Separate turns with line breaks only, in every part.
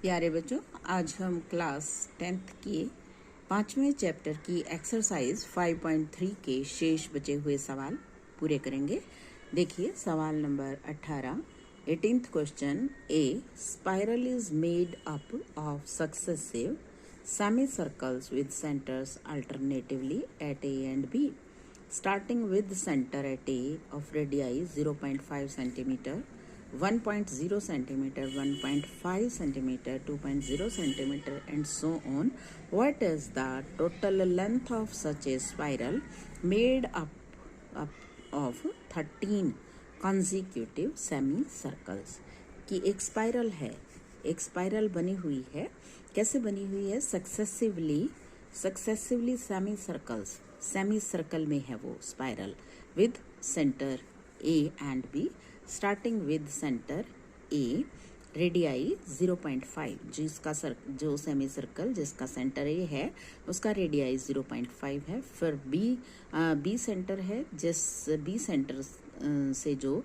प्यारे बच्चों, आज हम क्लास 10th के 5वें चैप्टर की एक्सरसाइज 5.3 के शेष बचे हुए सवाल पूरे करेंगे। देखिए सवाल number 18, 18th question. A spiral is made up of successive semi circles with centres alternatively at A and B, starting with the center at A of radii 0.5 centimeter, 1.0 centimeter, 1.5 centimeter, 2.0 centimeter, and so on. What is the total length of such a spiral made up of 13 consecutive semicircles? कि एक spiral है, एक spiral बनी हुई है। कैसे बनी हुई है? सक्सेसिवली सेमी सर्कल में है वो spiral, with centre A and B, starting with centre A, radii 0.5, जो सेमी सर्कल जिसका सेंटर ए है उसका रेडियाई 0.5 है। फिर बी सेंटर है, जिस बी सेंटर से जो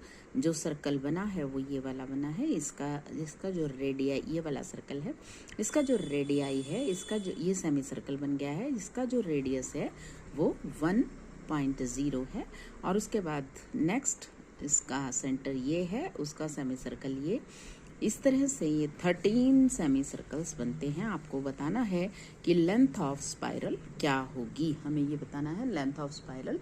सर्कल बना है वो ये वाला बना है। इसका जो रेडियाई, ये वाला सर्कल है, इसका जो रेडियाई है, इसका जो ये सेमी सर्कल बन गया है, इसका जो रेडियस है वो 1.0 है। और उसके बाद नेक्स्ट इसका सेंटर ये है, उसका सेमी सर्कल ये। इस तरह से ये 13 सेमी सर्कल्स बनते हैं। आपको बताना है कि लेंथ ऑफ स्पाइरल क्या होगी, हमें ये बताना है लेंथ ऑफ स्पाइरल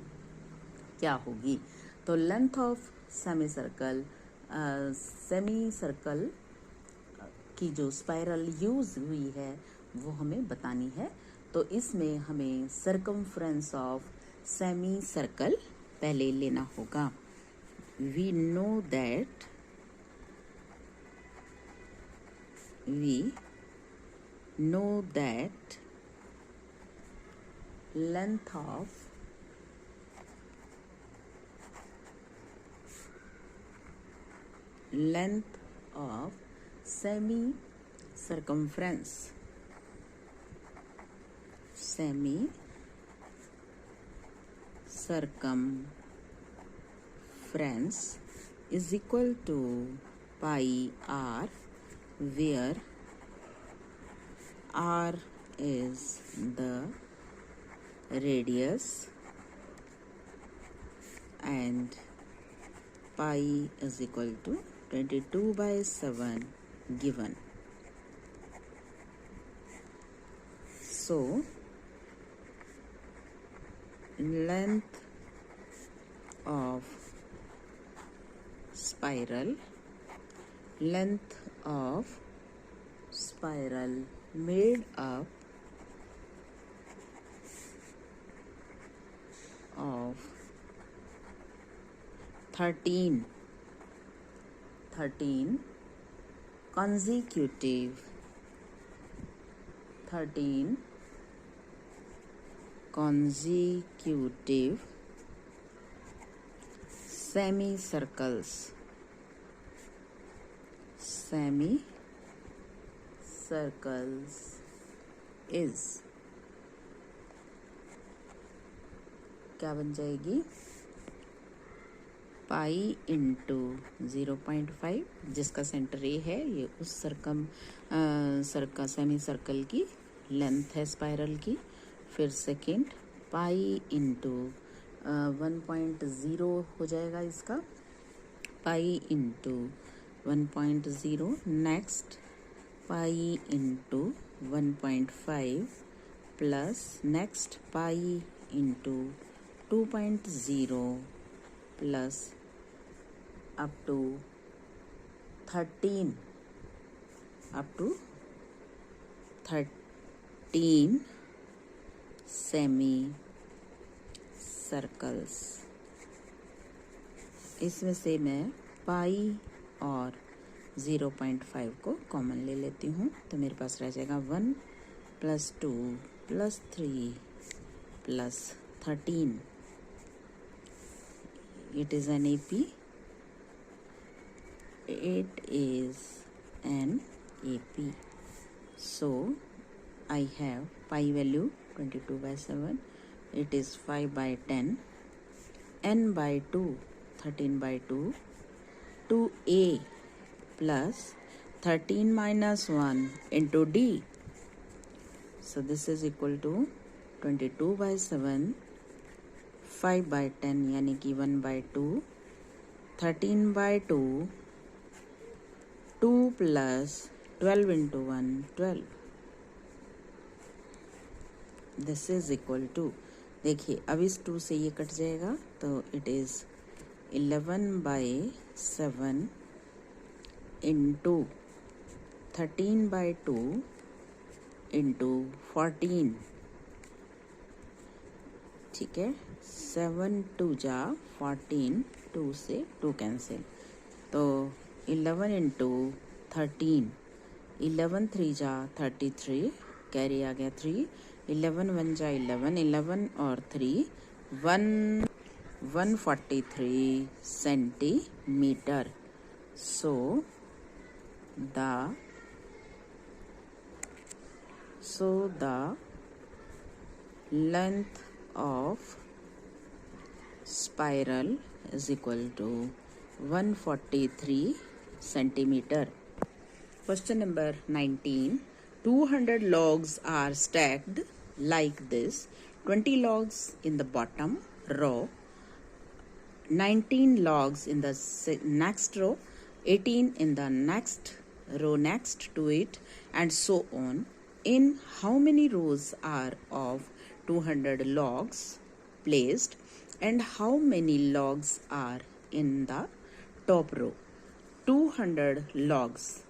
क्या होगी। तो लेंथ ऑफ सेमी सर्कल की जो स्पाइरल यूज हुई है वो हमें बतानी है। तो इसमें हमें सर्कमफ्रेंस ऑफ सेमी सर्कल पहले लेना होगा। We know that length of semi circumference is equal to pi r, where r is the radius and pi is equal to 22/7 given. So length of spiral made up of 13 consecutive semicircles is क्या बन जाएगी? Pi into 0.5, जिसका centre A है, ये उस semi circle की length है spiral की। फिर सेकेंड पाई इंटू 1.0 हो जाएगा इसका, pi into 1.0। Next pi into 1.5 plus next pi into 2.0 plus up to 13 semi circles. इसमें से मैं पाई और 0.5 को कॉमन ले लेती हूँ, तो मेरे पास रह जाएगा 1 + 2 + 3 + 13. It is an AP. It is an AP. So I have pi value 22/7. It is 5/10. N/2 13/2. 2A plus 13 minus 1 into D. So this is equal to 22 by 7, 5 by 10 यानी कि 1 by 2, 13 by 2, 2 plus 12 into 1, 12. This is equal to, देखिए अब इस 2 से ये cut जाएगा तो it is 11 by 7 into 13 by 2 into 14. ठीक है, 7 2 जा 14, 2 से 2 कैंसिल, तो 11 into 13, 11 3 जा 33, कैरी आ गया 3, 11 1 जा 11, 11 और 3 143 centimetre. So the length of spiral is equal to 143 centimeter. Question number 19. 200 logs are stacked like this. 20 logs in the bottom row, 19 logs in the next row, 18 in the next row next to it, and so on. In how many rows are of 200 logs placed, and how many logs are in the top row? 200 logs,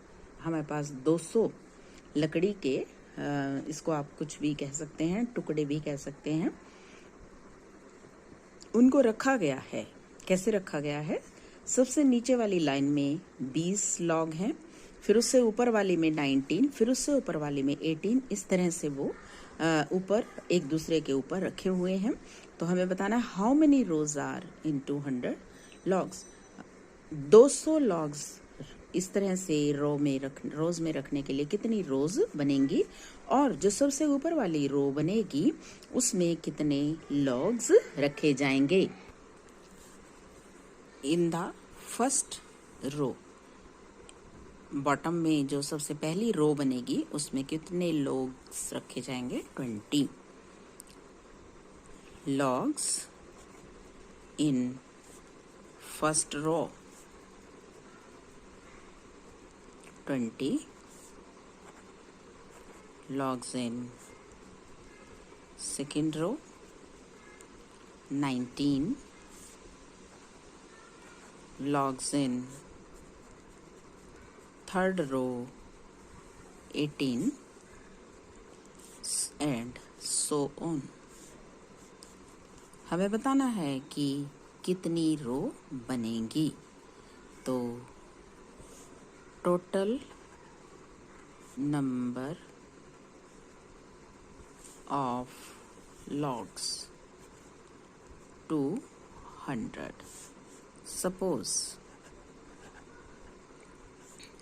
हमारे पास 200 लकड़ी के, इसको आप कुछ भी कह सकते हैं, टुकड़े भी कह सकते हैं, उनको रखा गया है. कैसे रखा गया है? सबसे नीचे वाली लाइन में 20 लॉग हैं, फिर उससे ऊपर वाली में 19, फिर उससे ऊपर वाली में 18. इस तरह से वो ऊपर एक दूसरे के ऊपर रखे हुए हैं. तो हमें बताना है how many rows are in 200 logs. 200 logs इस तरह से रोज में रखने के लिए कितनी रोज बनेंगी, और जो सबसे ऊपर वाली रो बनेगी उसमें कितने लॉग्स रखे जाएंगे. In the first row, bottom में जो सबसे पहली रो बनेगी उसमें कितने लॉग्स रखे जाएंगे? 20 logs in first row, 20 logs in second row, 19 logs in third row, 18 and so on. हमें बताना है कि कितनी रो बनेंगी. तो total number of logs 200. Suppose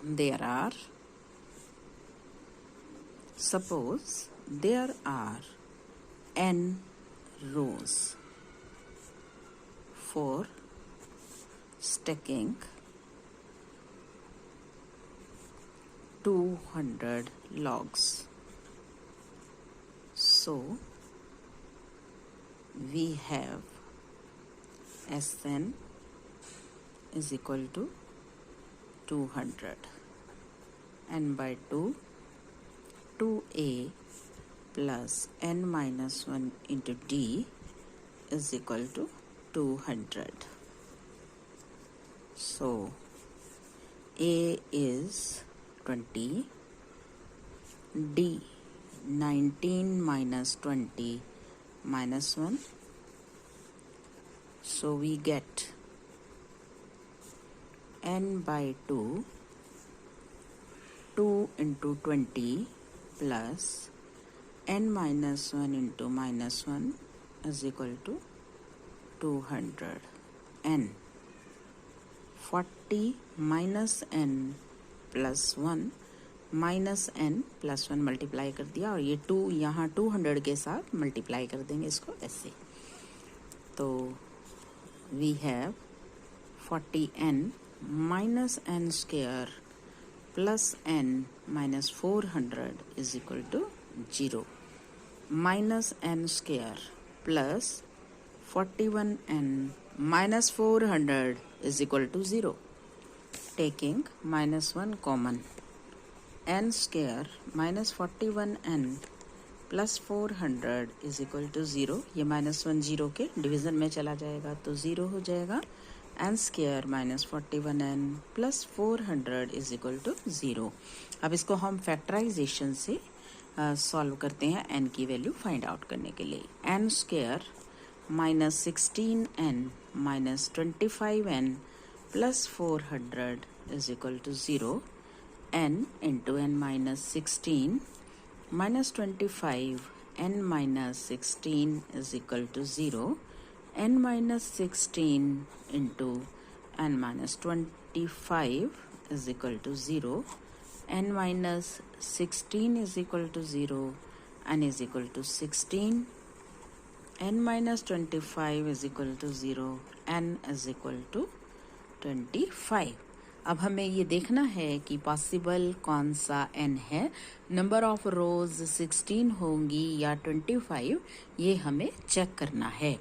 there are n rows for stacking 200 logs. So we have Sn is equal to 200, n by 2, 2a plus n minus 1 into d is equal to 200. So a is 20, d 19 minus 20 minus 1, so we get n by 2, 2 into 20 plus n minus 1 into minus 1 is equal to 200. n 40 minus n plus 1 minus n plus 1 multiply कर दिया, और ये 2 यहाँ 200 के साथ multiply कर देंगे इसको ऐसे. तो we have 40n minus n square plus n minus 400 is equal to 0. Minus n square plus 41n minus 400 is equal to 0. Taking minus 1 common, n square minus 41n plus 400 is equal to 0. ये -1 0 के division में चला जाएगा तो 0 हो जाएगा. n square minus 41n plus 400 is equal to 0. अब इसको हम फैक्टराइजेशन से सॉल्व करते हैं n की वैल्यू फाइंड आउट करने के लिए. n square minus 16n minus 25n plus 400 is equal to 0. n into n minus 16 minus 25 n minus 16 is equal to 0. n minus 16 into n minus 25 is equal to 0. n minus 16 is equal to 0. n is equal to 16. n minus 25 is equal to 0. n is equal to 25. अब हमें ये देखना है कि possible कौन सा n है. Number of रोज 16 होंगी या 25, ये हमें चेक करना है.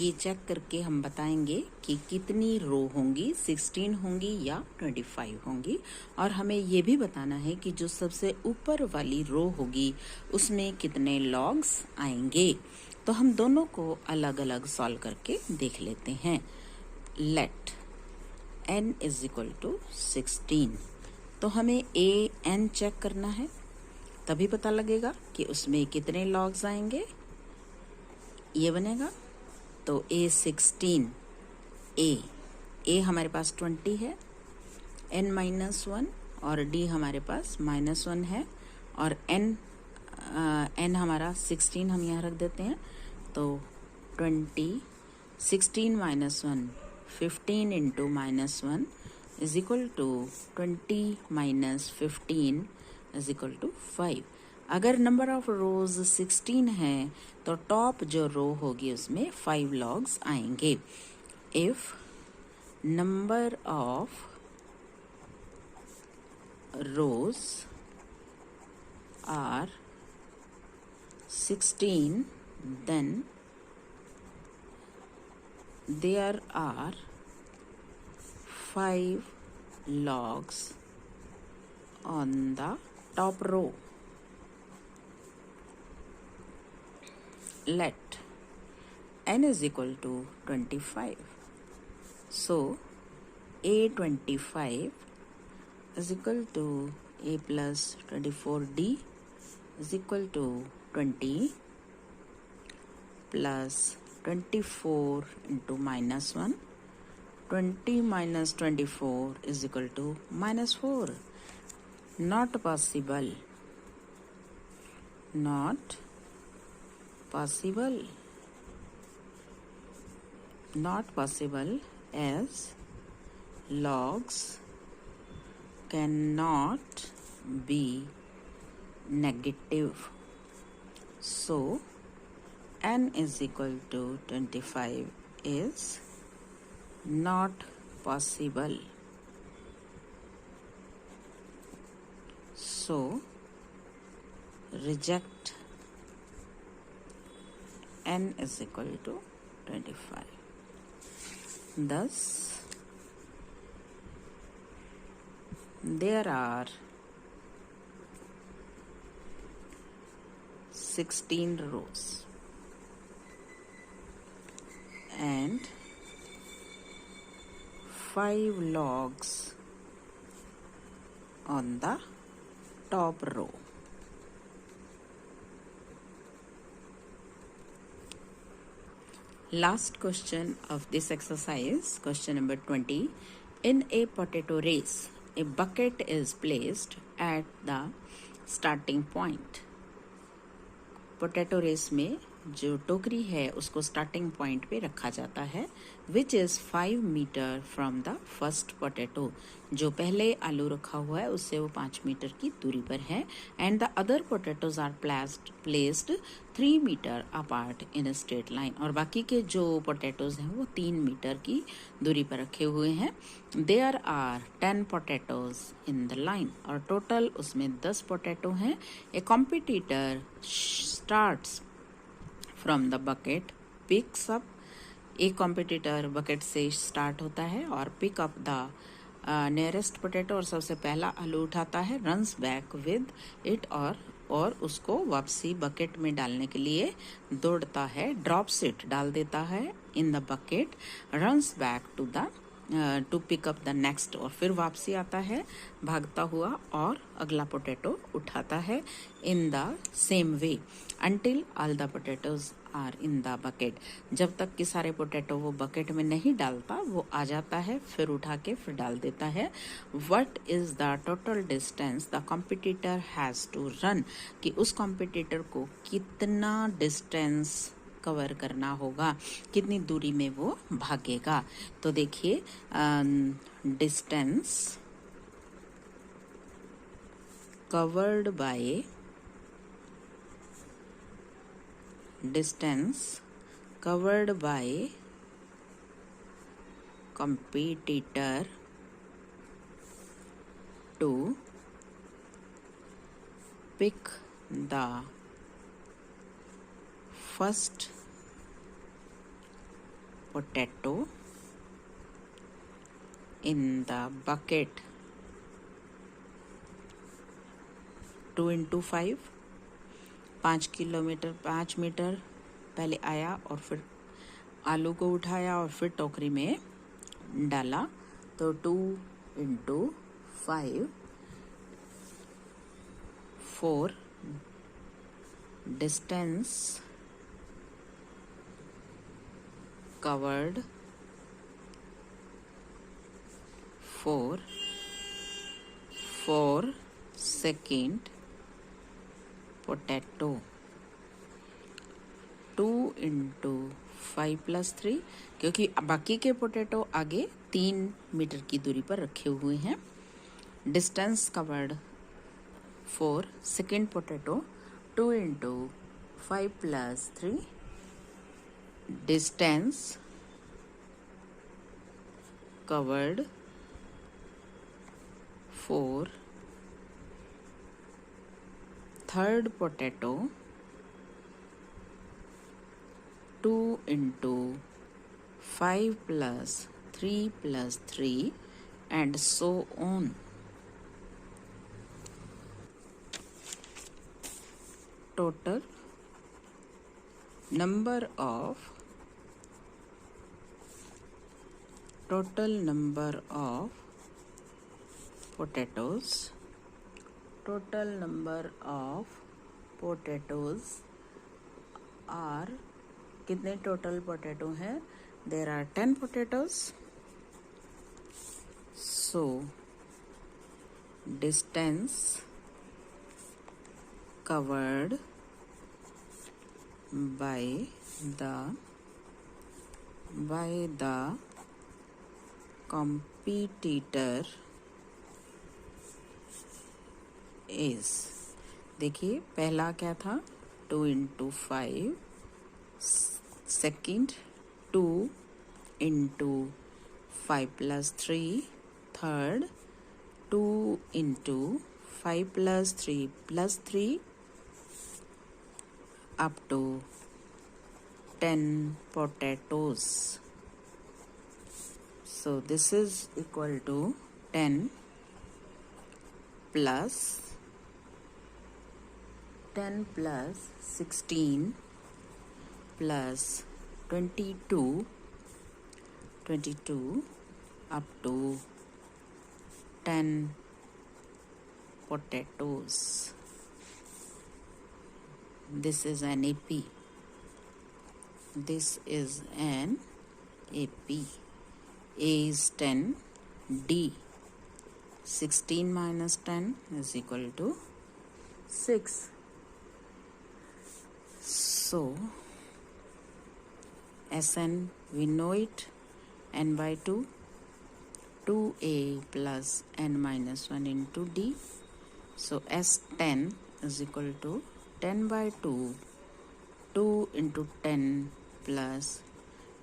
ये चेक करके हम बताएंगे कि कितनी रो होंगी, 16 होंगी या 25 होंगी. और हमें ये भी बताना है कि जो सबसे ऊपर वाली रो होगी उसमें कितने लॉग्स आएंगे. तो हम दोनों को अलग अलग सॉल्व करके देख लेते हैं. Let n is equal to 16. तो हमें a n चेक करना है, तभी पता लगेगा कि उसमें कितने लॉग्स आएंगे. ये बनेगा तो a16 a हमारे पास 20 है, n माइनस 1 और d हमारे पास -1 है और n हमारा 16 हम यहाँ रख देते हैं. तो 20 16 minus 1 15 into -1 is equal to 20 minus 15 is equal to 5. अगर नंबर ऑफ रोज 16 है तो टॉप जो रो होगी उसमें 5 लॉग्स आएंगे. If number of rows are 16 then there are 5 logs on the top row. Let n is equal to 25. So a25 is equal to a plus 24d is equal to 20 plus 24 into -1. 20 minus 24 is equal to -4. Not possible. Not possible. Not possible as logs cannot be negative. So n is equal to 25 is not possible. So reject n is equal to 25. Thus there are 16 rows and 5 logs on the top row. Last question of this exercise, question number 20. In a potato race, a bucket is placed at the starting point. Potato race में जो टोकरी है उसको starting point पे रखा जाता है, which is 5 metres from the first potato. जो पहले आलू रखा हुआ है उससे वो 5 मीटर की दूरी पर है। And the other potatoes are placed 3 metres apart in a straight line. और बाकी के जो पोटैटोज हैं वो 3 मीटर की दूरी पर रखे हुए हैं। There are 10 potatoes in the line, और टोटल उसमें 10 पोटैटो हैं। A competitor starts from the bucket, picks up, एक कॉम्पिटिटर बकेट से स्टार्ट होता है और pick up the nearest potato, और सबसे पहला आलू उठाता है, रन्स बैक विद इट, और उसको वापसी बकेट में डालने के लिए दौड़ता है, ड्रॉप्स इट, डाल देता है in the bucket, runs back to pick up the next, और फिर वापसी आता है भागता हुआ और अगला पोटैटो उठाता है in the same way until all the potatoes are in the bucket. जब तक कि सारे पोटैटो वो बकेट में नहीं डालता, वो आ जाता है, फिर उठा के फिर डाल देता है। What is the total distance the competitor has to run, कि उस कॉम्पिटिटर को कितना डिस्टेंस कवर करना होगा, कितनी दूरी में वो भागेगा। तो देखिए distance covered by competitor to pick the first potato in the bucket 2 into 5, 5 metre पहले आया और फिर आलू को उठाया और फिर टोकरी में डाला, तो 2 into 5, 4 distance covered 4 second potato, 2 into 5 plus 3, क्योंकि बाकी के पोटैटो आगे 3 मीटर की दूरी पर रखे हुए हैं। Distance covered 4 second potato, 2 into 5 plus 3, distance covered 4 third potato, 2 into 5 plus 3 plus 3, and so on. Total number of potatoes are, कितने टोटल पोटैटो हैं? There are 10 potatoes. So distance covered by the competitor is, देखिए पहला क्या था, 2 into 5, second 2 into 5 plus 3, third 2 into 5 plus 3 plus 3 up to 10 potatoes. So this is equal to 10 plus 16 plus 22 up to 10 potatoes. This is an AP. A is 10, D 16 minus 10 is equal to 6. So Sn, we know it, n by 2, 2a plus n minus 1 into d. So S10 is equal to 10 by 2, 2 into 10 plus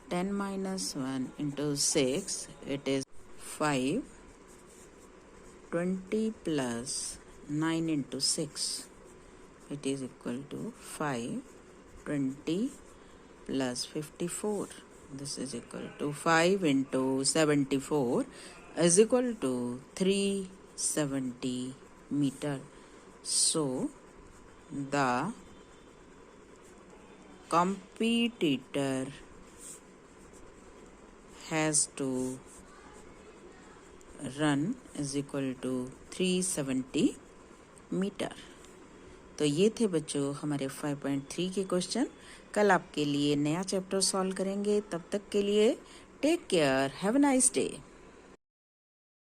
10 minus 1 into 6, it is 5, 20 plus 9 into 6, it is equal to 5, 20 plus 54. This is equal to 5 into 74 is equal to 370 meter. So the competitor has to run is equal to 370 metres. तो ये थे बच्चों हमारे 5.3 के question. कल आपके लिए नया चैप्टर सॉल्व करेंगे। तब तक के लिए take care, have a nice day.